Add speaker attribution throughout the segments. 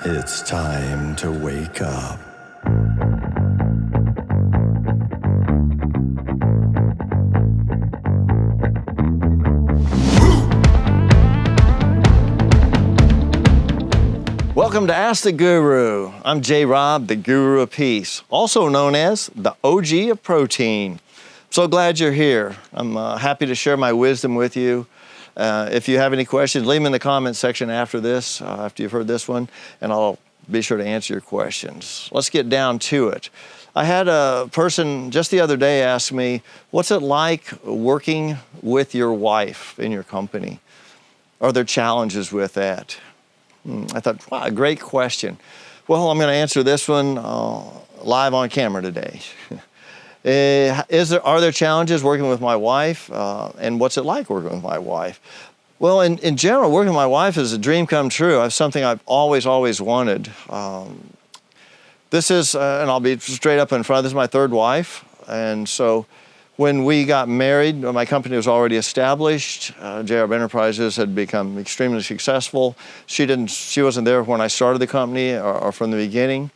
Speaker 1: It's time to wake up. Welcome to Ask the Guru. I'm J. Rob, the Guru of Peace, also known as the OG of Protein. So glad you're here. I'm happy to share my wisdom with you. If you have any questions, leave them in the comments section after this, after you've heard this one, and I'll be sure to answer your questions. Let's get down to it. I had a person just the other day ask me, what's it like working with your wife in your company? Are there challenges with that? I thought, wow, great question. Well, I'm going to answer this one live on camera today. Are there challenges working with my wife? And what's it like working with my wife? Well, in general, working with my wife is a dream come true. It's something I've always wanted. This is, and I'll be straight up in front, this is my third wife. And so when we got married, my company was already established. JRB Enterprises had become extremely successful. She wasn't there when I started the company or from the beginning,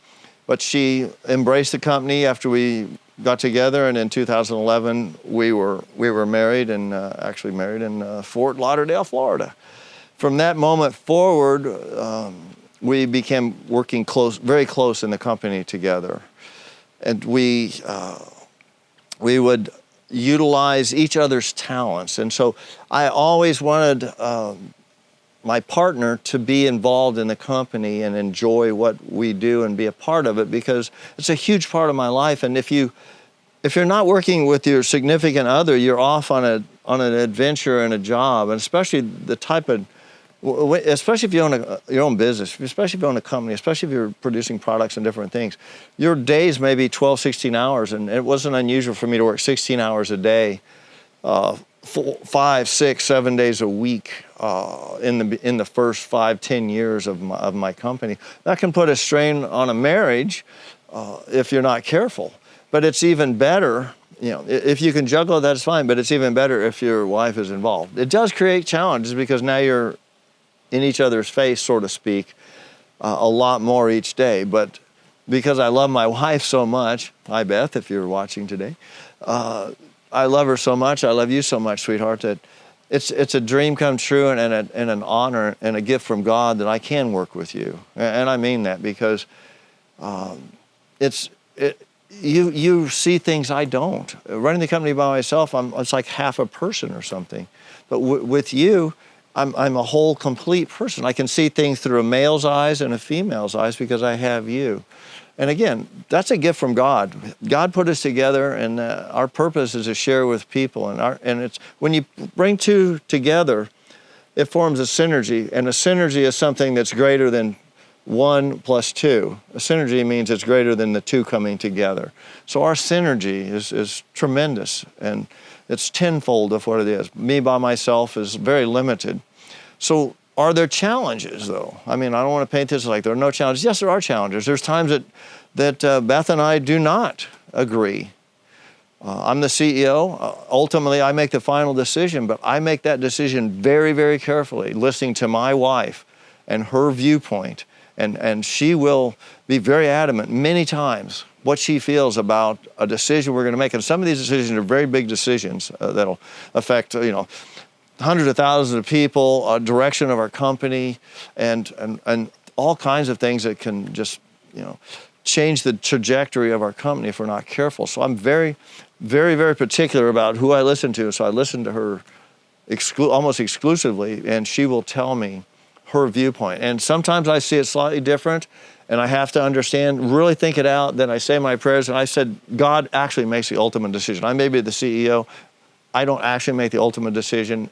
Speaker 1: but she embraced the company after we got together, and in 2011 we were married, and actually married in Fort Lauderdale, Florida. From that moment forward, we became working very close in the company together, and we would utilize each other's talents. And so I always wanted my partner to be involved in the company and enjoy what we do and be a part of it, because it's a huge part of my life. And if you're not working with your significant other, you're off on an adventure and a job, and especially especially if you own your own business, especially if you own a company, especially if you're producing products and different things, your days may be 12, 16 hours, and it wasn't unusual for me to work 16 hours a day, 5, 6, 7 days a week in the first 5, 10 years of my company. That can put a strain on a marriage if you're not careful. But it's even better, if you can juggle it, that's fine, but it's even better if your wife is involved. It does create challenges because now you're in each other's face, so to speak, a lot more each day. But because I love my wife so much, hi Beth, if you're watching today, I love her so much, I love you so much, sweetheart, that it's a dream come true and an honor and a gift from God that I can work with you. And I mean that because you see things I don't. Running the company by myself, it's like half a person or something. But with you, I'm a whole, complete person. I can see things through a male's eyes and a female's eyes because I have you. And again, that's a gift from God. God put us together, and our purpose is to share with people. And it's when you bring two together, it forms a synergy. And a synergy is something that's greater than 1 + 2. A synergy means it's greater than the two coming together. So our synergy is tremendous, and it's tenfold of what it is. Me by myself is very limited. So are there challenges, though? I mean, I don't want to paint this like there are no challenges. Yes, there are challenges. There's times that Beth and I do not agree. I'm the CEO. Ultimately, I make the final decision, but I make that decision very, very carefully, listening to my wife and her viewpoint. And she will be very adamant many times what she feels about a decision we're going to make. And some of these decisions are very big decisions that'll affect, hundreds of thousands of people, direction of our company, and all kinds of things that can just, change the trajectory of our company if we're not careful. So I'm very, very, very particular about who I listen to. So I listen to her almost exclusively, and she will tell me her viewpoint. And sometimes I see it slightly different, and I have to understand, really think it out. Then I say my prayers, and I said, God actually makes the ultimate decision. I may be the CEO. I don't actually make the ultimate decision.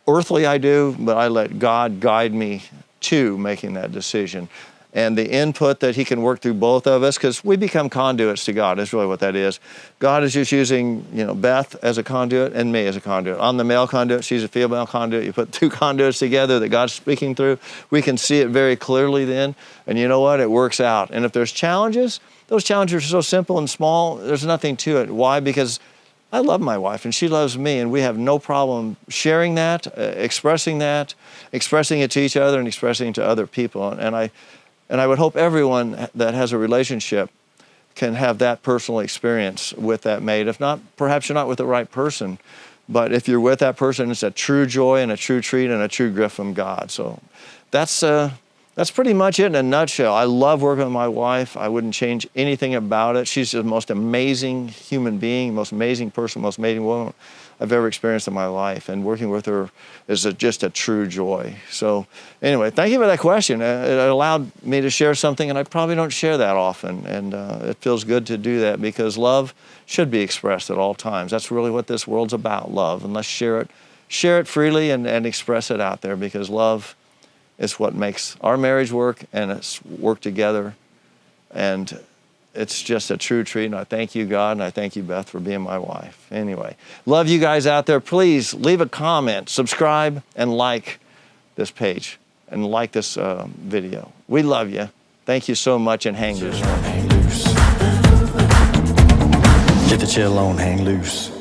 Speaker 1: Earthly I do, but I let God guide me to making that decision. And the input that he can work through both of us, because we become conduits to God, is really what that is. God is just using, Beth as a conduit and me as a conduit. I'm the male conduit, she's a female conduit. You put two conduits together that God's speaking through, we can see it very clearly then. And you know what? It works out. And if there's challenges, those challenges are so simple and small, there's nothing to it. Why? Because I love my wife and she loves me, and we have no problem sharing that, expressing it to each other and expressing it to other people. And And I would hope everyone that has a relationship can have that personal experience with that mate. If not, perhaps you're not with the right person. But if you're with that person, it's a true joy and a true treat and a true gift from God. So that's pretty much it in a nutshell. I love working with my wife. I wouldn't change anything about it. She's the most amazing human being, most amazing person, most amazing woman I've ever experienced in my life. And working with her is just a true joy. So anyway, thank you for that question. It allowed me to share something, and I probably don't share that often. And it feels good to do that because love should be expressed at all times. That's really what this world's about, love. And let's share it freely and express it out there, because love is what makes our marriage work, and it's work together. And it's just a true treat. And I thank you, God, and I thank you, Beth, for being my wife. Anyway, love you guys out there. Please leave a comment, subscribe, and like this page, and like this video. We love you. Thank you so much, and hang loose.
Speaker 2: Get the chill on, hang loose.